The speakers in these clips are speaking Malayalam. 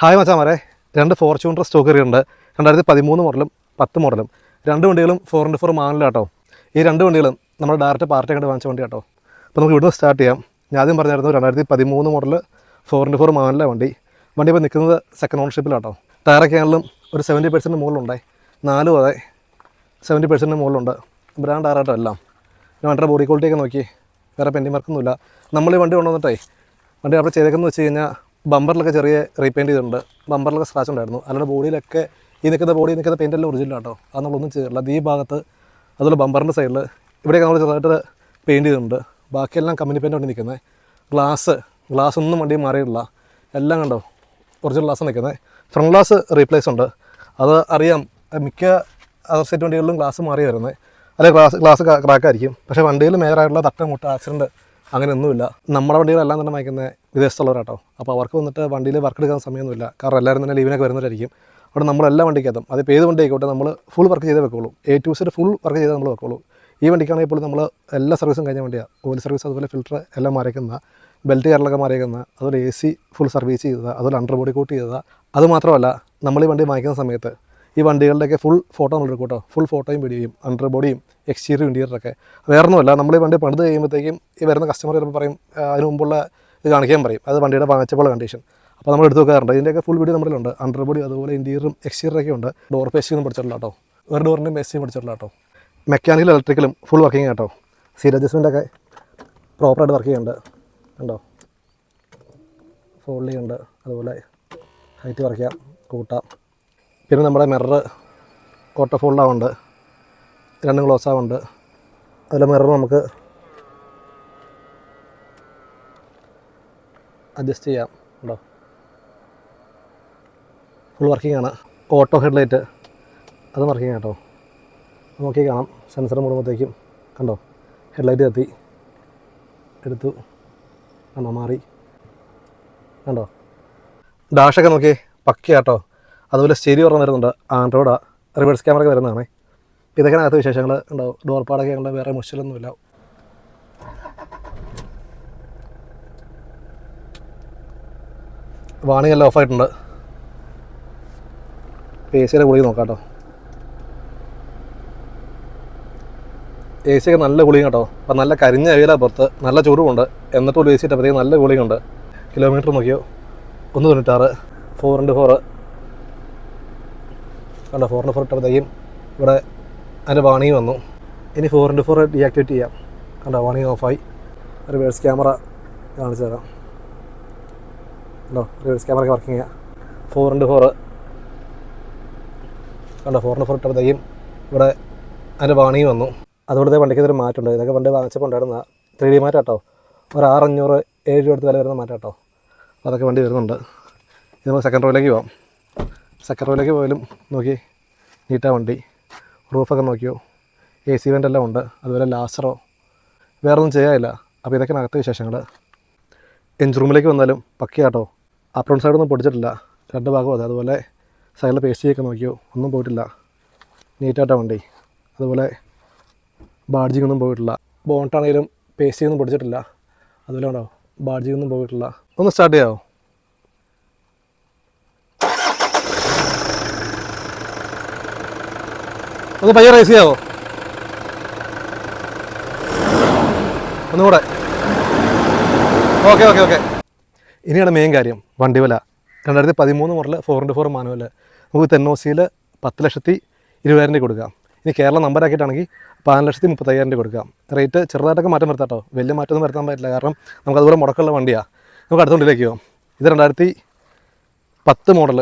ഹായ് മച്ചാമാരെ, 2 ഫോർച്യൂണർ സ്റ്റോക്ക് കയറിയുണ്ട്. 2013 മോഡലും 10 മോഡലും. 2 വണ്ടികളും 4x4 മാനുവലാട്ടോ. ഈ 2 വണ്ടികളും നമ്മൾ ഡയറക്റ്റ് പാർട്ടി കണ്ട് വാങ്ങിച്ച വണ്ടി കേട്ടോ. അപ്പോൾ നമുക്ക് ഇവിടുന്ന് സ്റ്റാർട്ട് ചെയ്യാം. ഞാൻ ആദ്യം പറഞ്ഞായിരുന്നു 2013 മോഡൽ 4x4 മാനുവലാണ് വണ്ടി ഇപ്പോൾ നിൽക്കുന്നത് സെക്കൻഡ് ഓണർഷിപ്പിലാട്ടോ. ടയറൊക്കെ ആണെങ്കിലും ഒരു 70% മുകളിലുണ്ടായി, 4 അതെ 70% മുകളിലുണ്ട്. ബ്രാൻഡ് ടയറാട്ടോ എല്ലാം. വണ്ടിയുടെ ബോഡി ക്വാളിറ്റിയൊക്കെ നോക്കി, വേറെ പെയിൻറ്റിംഗ് വർക്കൊന്നുമില്ല. നമ്മൾ ഈ വണ്ടി കൊണ്ടുവന്നിട്ടേ വണ്ടി അവിടെ ചെയ്തേക്കെന്ന് വെച്ച് കഴിഞ്ഞാൽ ബമ്പറിലൊക്കെ ചെറിയ റീപെയിൻറ്റ് ചെയ്തിട്ടുണ്ട്, ബമ്പറിലൊക്കെ സ്ക്രാച്ച് ഉണ്ടായിരുന്നു. അല്ലാതെ ബോഡിയിലൊക്കെ ഈ നിൽക്കുന്ന പെയിൻ്റെല്ലാം ഒറിജിനൽ കേട്ടോ. അത് നമ്മളൊന്നും ചെയ്തിട്ടില്ല. അത് ഈ ഭാഗത്ത് അതുപോലെ ബമ്പറിൻ്റെ സൈഡിൽ ഇവിടെയൊക്കെ നമ്മൾ ചെറുതായിട്ട് പെയിൻറ്റ് ചെയ്തിട്ടുണ്ട്. ബാക്കിയെല്ലാം കമ്പനി പെയിൻ്റ് കൊണ്ട് നിൽക്കുന്നത്. ഗ്ലാസ് ഒന്നും വണ്ടി മാറിയിട്ടില്ല, എല്ലാം കണ്ടോ ഒറിജിനൽ ഗ്ലാസ് നിൽക്കുന്നത്. ഫ്രണ്ട് ഗ്ലാസ് റീപ്ലേസ് ഉണ്ട്, അത് അറിയാം. മിക്ക അതർ സെറ്റ് വണ്ടികളിലും ഗ്ലാസ് മാറി വരുന്നത്, അല്ലെങ്കിൽ ഗ്ലാസ് ക്രാക്കായിരിക്കും. പക്ഷേ വണ്ടിയിൽ മേജറായിട്ടുള്ള തട്ടമുട്ട ആക്സിഡൻറ്റ് അങ്ങനെയൊന്നുമില്ല. നമ്മുടെ വണ്ടികളെല്ലാം തന്നെ വാങ്ങിക്കുന്നത് വിദേശത്തുള്ളവരാട്ടോ. അപ്പോൾ അവർക്ക് വന്നിട്ട് വണ്ടിയിൽ വർക്ക് എടുക്കാൻ സമയമൊന്നുമില്ല, കാരണം എല്ലാവരും തന്നെ ലീവിനൊക്കെ വരുന്നവരായിരിക്കും. അവിടെ നമ്മളെല്ലാ വണ്ടിക്കകത്തും അതിപ്പോൾ ഏത് വണ്ടി ആയിക്കോട്ടെ നമ്മൾ ഫുൾ വർക്ക് ചെയ്തേ വെക്കുള്ളൂ. A to Z full work ചെയ്തേ നമ്മൾ വെക്കുള്ളൂ. ഈ വണ്ടിക്കാണെങ്കിൽ ഇപ്പോൾ നമ്മൾ എല്ലാ സർവീസും കഴിഞ്ഞ വണ്ടിയാണ്. ഓയിൽ സർവീസ്, അതുപോലെ ഫിൽറ്റർ എല്ലാം മാറിയേക്കുന്ന, ബെൽറ്റ് കയറലൊക്കെ മാറിയേക്കുന്ന, അതുപോലെ AC ഫുൾ സർവീസ് ചെയ്തത്, അതുപോലെ അണ്ടർ ബോഡി കോട്ട് ചെയ്തത്. അതുമാത്രമല്ല, നമ്മൾ ഈ വണ്ടി വാങ്ങിക്കുന്ന സമയത്ത് ഈ വണ്ടികളുടെയൊക്കെ ഫുൾ ഫോട്ടോ നമ്മൾ എടുക്കും കേട്ടോ. ഫുൾ ഫോട്ടോയും വീഡിയോയും അണ്ടർ ബോഡിയും എക്സ്റ്റീരിയർ ഇൻറ്റീരിയറൊക്കെ. വേറൊന്നുമല്ല, നമ്മൾ ഈ വണ്ടി പണിത് കഴിയുമ്പോഴത്തേക്കും ഈ വരുന്ന കസ്റ്റമർ ചിലപ്പോൾ പറയും അതിന് മുമ്പുള്ള ഇത് കാണിക്കാൻ പറയും, അത് വണ്ടിയുടെ വാങ്ങിച്ചപ്പോൾ കണ്ടീഷൻ. അപ്പോൾ നമ്മൾ എടുത്ത് വെക്കാറുണ്ട്. ഇതിൻ്റെയൊക്കെ ഫുൾ വീഡിയോ നമ്മളിലുണ്ട്. അണ്ടർ ബോഡി അതുപോലെ ഇൻറ്റീരിയറും എക്സ്റ്റീരിയറൊക്കെ ഉണ്ട്. ഡോർ പേസ്റ്റിംഗ് ഒന്നും പഠിച്ചിട്ടില്ല കേട്ടോ, ഒരു ഡോറിൻ്റെയും പേസ്റ്റിംഗ് പഠിച്ചിട്ടില്ല കേട്ടോ. മെക്കാനിക്കൽ ഇലക്ട്രിക്കലും ഫുൾ വർക്കിംഗ് കേട്ടോ. സീറ്റ് അഡ്ജസ്റ്റ്മെൻറ്റൊക്കെ പ്രോപ്പറായിട്ട് വർക്ക് ചെയ്യുന്നുണ്ട് കണ്ടോ. ഫോൾഡിങ് ഉണ്ട്, അതുപോലെ ഹൈറ്റ് വർക്ക് കൂട്ടാം. പിന്നെ നമ്മുടെ മിറർ ഓട്ടോ ഫോൾഡ് ആവുന്നുണ്ട്, 2 ക്ലോസ് ആവുന്നുണ്ട്. അതിലെ മിറർ നമുക്ക് അഡ്ജസ്റ്റ് ചെയ്യാം കേട്ടോ. ഫുൾ വർക്കിംഗ് ആണ്. ഓട്ടോ ഹെഡ്ലൈറ്റ് അത് വർക്കിംഗ് കേട്ടോ. നോക്കി കാണാം, സെൻസർ മൂടുമ്പോഴത്തേക്കും കണ്ടോ ഹെഡ്ലൈറ്റ് കത്തി എടുത്തു കണ്ടോ, മാറി കണ്ടോ. ഡാഷൊക്കെ നോക്കി പക്കയാട്ടോ. അതുപോലെ സ്റ്റീരിയോ ഓർമ്മ വരുന്നുണ്ട്, ആൻഡ്രോയിഡാണ്, റിവേഴ്സ് ക്യാമറ ഒക്കെ വരുന്നതാണ്. ഇതൊക്കെ അകത്ത് വിശേഷങ്ങൾ ഉണ്ടാവും. ഡോർ പാടൊക്കെ ഉണ്ട്, വേറെ മുഷിലൊന്നുമില്ല. വാണിംഗ് എല്ലാം ഓഫായിട്ടുണ്ട്. AC ഗുളിക നോക്കാം കേട്ടോ. AC ഒക്കെ നല്ല ഗുളിക കേട്ടോ. അപ്പം നല്ല കരിഞ്ഞ വെയിലാണ് പുറത്ത്, നല്ല ചൂടുമുണ്ട്. എന്നിട്ട് ഒരു AC ഇട്ടപ്പോഴത്തേക്ക് നല്ല ഗുളികയുണ്ട്. കിലോമീറ്റർ നോക്കിയോ 196, 4x4 കണ്ടോ. 4x4 ഇട്ടപ്പോഴത്തേക്കും ഇവിടെ അതിൻ്റെ വാണിംഗ് വന്നു. ഇനി 4x4 ഡീആക്ടിവേറ്റ് ചെയ്യാം കണ്ടോ. വാണിംഗ് ഓഫായി. റിവേഴ്സ് ക്യാമറ കാണിച്ചു തരാം കണ്ടോ. റിവേഴ്സ് ക്യാമറ വർക്കിംഗ് ചെയ്യാം. 4x4 കണ്ടോ. 4x4 ഇട്ടപ്പോഴത്തേക്കും ഇവിടെ അതിൻ്റെ വാണിംഗ് വന്നു. അതുകൊണ്ടത്തെ വണ്ടിക്ക് ഇതൊരു മാറ്റമുണ്ട്. ഇതൊക്കെ വണ്ടി വാങ്ങിച്ചപ്പോൾ ഉണ്ടായിരുന്ന 3D മാറ്റം കേട്ടോ. ഒരു 600-700 രൂപ അടുത്ത് വില വരുന്ന മാറ്റം കേട്ടോ. അതൊക്കെ വണ്ടി വരുന്നുണ്ട്. ഇത് നമ്മൾ സെക്കൻഡ് റോയിലേക്ക് പോകാം. സെക്കൻഡ് റോയിലേക്ക് പോയാലും നോക്കി നീറ്റാ വണ്ടി. റൂഫൊക്കെ നോക്കിയോ, AC വെൻ്റ് എല്ലാം ഉണ്ട്. അതുപോലെ ലാസറോ വേറെ ഒന്നും ചെയ്യാനില്ല. അപ്പോൾ ഇതൊക്കെ അകത്തെ വിശേഷങ്ങൾ. എഞ്ചിൻ റൂമിലേക്ക് വന്നാലും പക്കയാട്ടോ. അപ്രോൺ സൈഡൊന്നും പൊടിച്ചിട്ടില്ല, 2 ഭാഗവും അതെ. അതുപോലെ സൈഡിൽ പേസ്റ്റിയൊക്കെ നോക്കിയോ, ഒന്നും പോയിട്ടില്ല, നീറ്റായിട്ടാണ് വണ്ടി. അതുപോലെ ബാഡ്ജിങ് ഒന്നും പോയിട്ടില്ല. ബോണ്ടാണെങ്കിലും പേസ്റ്റിയൊന്നും പൊടിച്ചിട്ടില്ല. അതുപോലെ ഉണ്ടോ ബാഡ്ജിങ് ഒന്നും പോയിട്ടില്ല. ഒന്ന് സ്റ്റാർട്ട് ചെയ്യാമോ? ഒന്ന് പയ്യെ റേസ് ചെയ്യാവോ? ഒന്നുകൂടെ. ഓക്കെ. ഇനിയാണ് മെയിൻ കാര്യം, വണ്ടി വില. 2013 മോഡൽ 4x4 മാനുവൽ നമുക്ക് തെന്നോസിയിൽ 10,20,000 കൊടുക്കാം. ഇനി കേരള നമ്പറാക്കിയിട്ടാണെങ്കിൽ 15,35,000 കൊടുക്കാം. റേറ്റ് ചെറുതായിട്ടൊക്കെ മാറ്റം വരുത്താം കേട്ടോ, വലിയ മാറ്റമൊന്നും വരുത്താൻ പറ്റില്ല, കാരണം നമുക്ക് അതുപോലെ മുടക്കമുള്ള വണ്ടിയാണ്. നമുക്ക് അടുത്ത വണ്ടിയിലേക്ക് പോകാം. ഇത് 2010 മോഡൽ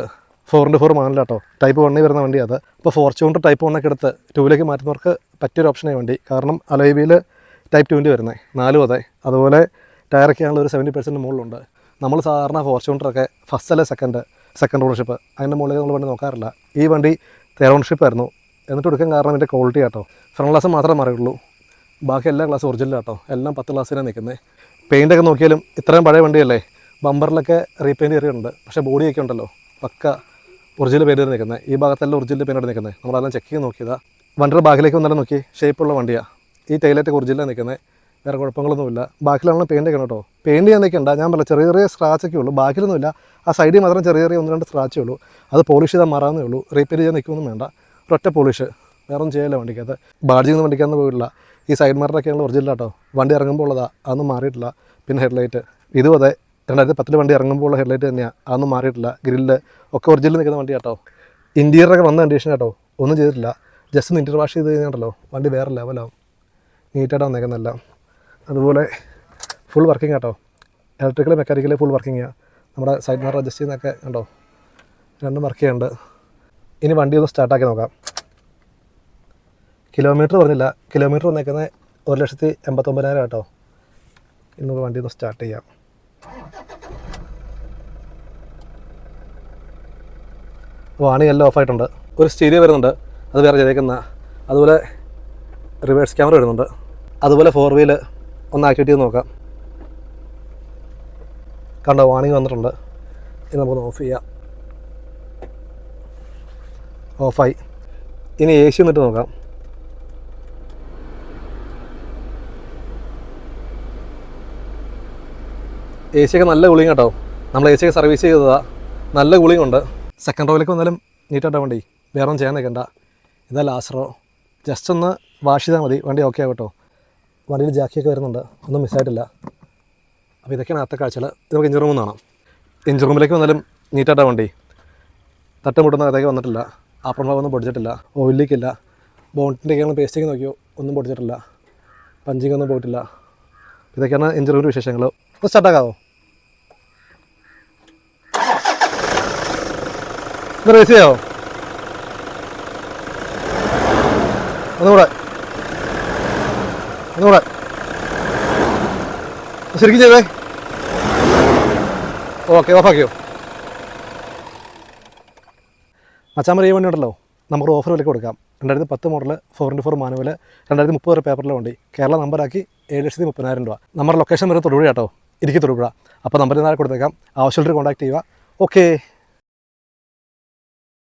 4x4 മാനുവലാട്ടോ. ടൈപ്പ് 1 വരുന്ന വണ്ടിയാണ് അത്. അപ്പോൾ ഫോർച്യൂണർ ടൈപ്പ് 1 ഒക്കെ എടുത്ത് 2ലേക്ക് മാറ്റുന്നവർക്ക് പറ്റിയൊരു ഓപ്ഷനായി വണ്ടി. കാരണം അലോയ് വീൽ ടൈപ്പ് 2 വരുന്നത്, 4 അതെ. അതുപോലെ ടയറൊക്കെ ആണെങ്കിൽ ഒരു 70% മുകളിലുണ്ട്. നമ്മൾ സാധാരണ ഫോർച്യൂണറൊക്കെ ഫസ്റ്റ് അല്ലെ സെക്കൻഡ് ഓണർഷിപ്പ്, അതിൻ്റെ മുകളിൽ നമ്മൾ വണ്ടി നോക്കാറില്ല. ഈ വണ്ടി തേർഡ് ഓണർഷിപ്പ് ആയിരുന്നു. എന്നിട്ട് എടുക്കാൻ കാരണം ഇതിൻ്റെ ക്വാളിറ്റി ആട്ടോ. ഫ്രണ്ട് ഗ്ലാസ് മാത്രമേ മാറിയുള്ളൂ, ബാക്കി എല്ലാ ഗ്ലാസ് ഒറിജിനൽ ആട്ടോ. എല്ലാം 10 ഗ്ലാസ്സിലാണ് നിൽക്കുന്നത്. പെയിൻ്റൊക്കെ നോക്കിയാലും ഇത്രയും പഴയ വണ്ടിയല്ലേ, ബമ്പറിലൊക്കെ റീപെയിൻറ്റ് കയറിയിട്ടുണ്ട്. പക്ഷേ ബോഡിയൊക്കെ ഉണ്ടല്ലോ പക്ക ഒറിജിനൽ പെയിൻ്റ് നിൽക്കുന്നത്. ഈ ഭാഗത്തെല്ലാം ഒറിജിനൽ പെയിൻ്റ് നിൽക്കുന്നത്. നമ്മളതെല്ലാം ചെക്ക് ചെയ്ത് നോക്കിയതാണ്. വണ്ടിയുടെ ബാഗിലേക്ക് വന്നാലും നോക്കി ഷേപ്പുള്ള വണ്ടിയാണ്. ഈ ടൈലറ്റൊക്കെ ഒറിജിനലാണ് നിൽക്കുന്നത്. വേറെ കുഴപ്പങ്ങളൊന്നുമില്ല. ബാക്കിലാണെങ്കിൽ പെയിൻ്റ് ഒക്കെ കേട്ടോ. പെയിൻറ്റ് ചെയ്യാൻ നിൽക്കണ്ട, ഞാൻ പറഞ്ഞ ചെറിയ ചെറിയ സ്ക്രാച്ചൊക്കെ ഉള്ളൂ, ബാക്കിലൊന്നുമില്ല. ആ സൈഡിൽ മാത്രം ചെറിയ ചെറിയ 1-2 സ്ക്രാച്ചേ ഉള്ളൂ. അത് പോളിഷ് ചെയ്താൽ മാറാവുന്നേ ഉള്ളൂ. റീപ്പയർ ചെയ്യാൻ നിൽക്കുമൊന്നും വേണ്ട. ഒരൊറ്റ പോളിഷ്, വേറെ ഒന്നും ചെയ്യില്ല വണ്ടിക്കകത്ത്. ബാഡ്ജിങ്ങൊന്നും വണ്ടിക്കകത്ത് പോയിട്ടില്ല. ഈ സൈഡ് മിററൊക്കെയാണ് ഒറിജിനൽ കേട്ടോ. വണ്ടി ഇറങ്ങുമ്പോൾ ഉള്ളതാണ്, അതൊന്നും മാറിയിട്ടില്ല. പിന്നെ ഹെഡ്ലൈറ്റ് ഇതും അതെ, 2010 വണ്ടി ഇറങ്ങുമ്പോൾ ഉള്ള ഹെഡ്ലൈറ്റ് തന്നെയാണ്, അതൊന്നും മാറിയിട്ടില്ല. ഗ്രില്ല് ഒക്കെ ഒറിജിനൽ നിൽക്കുന്ന വണ്ടി കേട്ടോ. ഇൻറ്റീരിയറൊക്കെ വന്ന കണ്ടീഷൻ കേട്ടോ, ഒന്നും ചെയ്തിട്ടില്ല. ജസ്റ്റ് ഒന്ന് ഇൻറ്റീരിയർ വാഷ് ചെയ്ത് കഴിഞ്ഞാൽ വണ്ടി വേറെ ലെവലാവും. നീറ്റായിട്ട് വന്നേക്കുന്നല്ല. അതുപോലെ ഫുൾ വർക്കിംഗ് കേട്ടോ. ഇലക്ട്രിക്കൽ മെക്കാനിക്കൽ ഫുൾ വർക്കിംഗാണ്. നമ്മുടെ സൈഡ് മിറർ അഡ്ജസ്റ്റ് ചെയ്യുന്നതൊക്കെ കണ്ടോ, രണ്ടും വർക്ക് ചെയ്യുന്നുണ്ട്. ഇനി വണ്ടി ഒന്ന് സ്റ്റാർട്ടാക്കി നോക്കാം. കിലോമീറ്റർ പറഞ്ഞില്ല, കിലോമീറ്റർ വന്നേക്കുന്നത് 1,89,000 കേട്ടോ. ഇന്ന് വണ്ടി ഒന്ന് സ്റ്റാർട്ട് ചെയ്യാം. വാണിംഗ് എല്ലാം ഓഫായിട്ടുണ്ട്. ഒരു സ്റ്റീരിയോ വരുന്നുണ്ട്, അത് വേറെ ചെയ്തേക്കുന്ന. അതുപോലെ റിവേഴ്സ് ക്യാമറ വരുന്നുണ്ട്. അതുപോലെ 4 വീല് ഒന്ന് ആക്ടിവേറ്റ് ചെയ്ത് നോക്കാം. കണ്ടോ, വാണിംഗ് വന്നിട്ടുണ്ട്. ഇനി നമുക്കൊന്ന് ഓഫ് ചെയ്യാം. ഓഫായി. ഇനി AC ഒന്നിട്ട് നോക്കാം. AC ഒക്കെ നല്ല കൂളിംഗ് കേട്ടോ. നമ്മൾ AC ഒക്കെ സർവീസ് ചെയ്തതാണ്, നല്ല കൂളിംഗ് ഉണ്ട്. സെക്കൻഡ് റോയിലേക്ക് വന്നാലും നീറ്റായിട്ടാ വണ്ടി, വേറെ ഒന്നും ചെയ്യാൻ നിൽക്കണ്ട. ഇതാ ലാസ്റ്റ് റോ, ജസ്റ്റ് ഒന്ന് വാഷ് ചെയ്താൽ മതി, വണ്ടി ഓക്കെ ആകട്ടോ. വണ്ടിയിൽ ജാക്കിയൊക്കെ വരുന്നുണ്ട്, ഒന്നും മിസ്സായിട്ടില്ല. അപ്പോൾ ഇതൊക്കെയാണ് അകത്തെ കാഴ്ചകൾ. ഇത് നമുക്ക് എഞ്ചിൻ റൂമിൽ നിന്നാണ്. എഞ്ചിൻ റൂമിലേക്ക് വന്നാലും നീറ്റായിട്ടാണ് വണ്ടി, തട്ടുമുട്ടുന്ന അകത്തേക്ക് വന്നിട്ടില്ല. ആപ്രം ഭാഗമൊന്നും പൊടിച്ചിട്ടില്ല, ഓയിൽ ലീക്കില്ല. ബോണ്ടിൻ്റെ ഒക്കെ പേസ്റ്റിങ് നോക്കിയോ, ഒന്നും പൊടിച്ചിട്ടില്ല. പഞ്ചിങ് ഒന്നും പോയിട്ടില്ല. ഇതൊക്കെയാണ് എഞ്ചിൻ റൂമിൻ്റെ വിശേഷങ്ങൾ. ഒന്ന് സ്റ്റാർട്ടാക്കാമോ? ഇത് റേസ് ചെയ്യാമോ? ഒന്നുകൂടെ ശരിക്കും ചെയ്തേ. ഓക്കെ, ഓഫാക്കിയോ? മച്ചാമര ഈ വണ്ടി ഉണ്ടല്ലോ, നമുക്ക് ഓഫർ വിലക്ക് കൊടുക്കാം. 2010 മോഡൽ 4x4 മാനുവൽ, 2030 വരെ പേപ്പറിലെ വണ്ടി. കേരള നമ്പറാക്കി 7,30,000 രൂപ. നമ്മുടെ ലൊക്കേഷൻ വരുന്നത് തൊടുപുഴ കേട്ടോ, ഇടുക്കി തൊടുപുഴ. അപ്പോൾ നമ്പറിൽ നാളെ കൊടുത്തേക്കാം. ആവശ്യമുള്ളവർ കോൺടാക്ട് ചെയ്യുക. ഓക്കെ.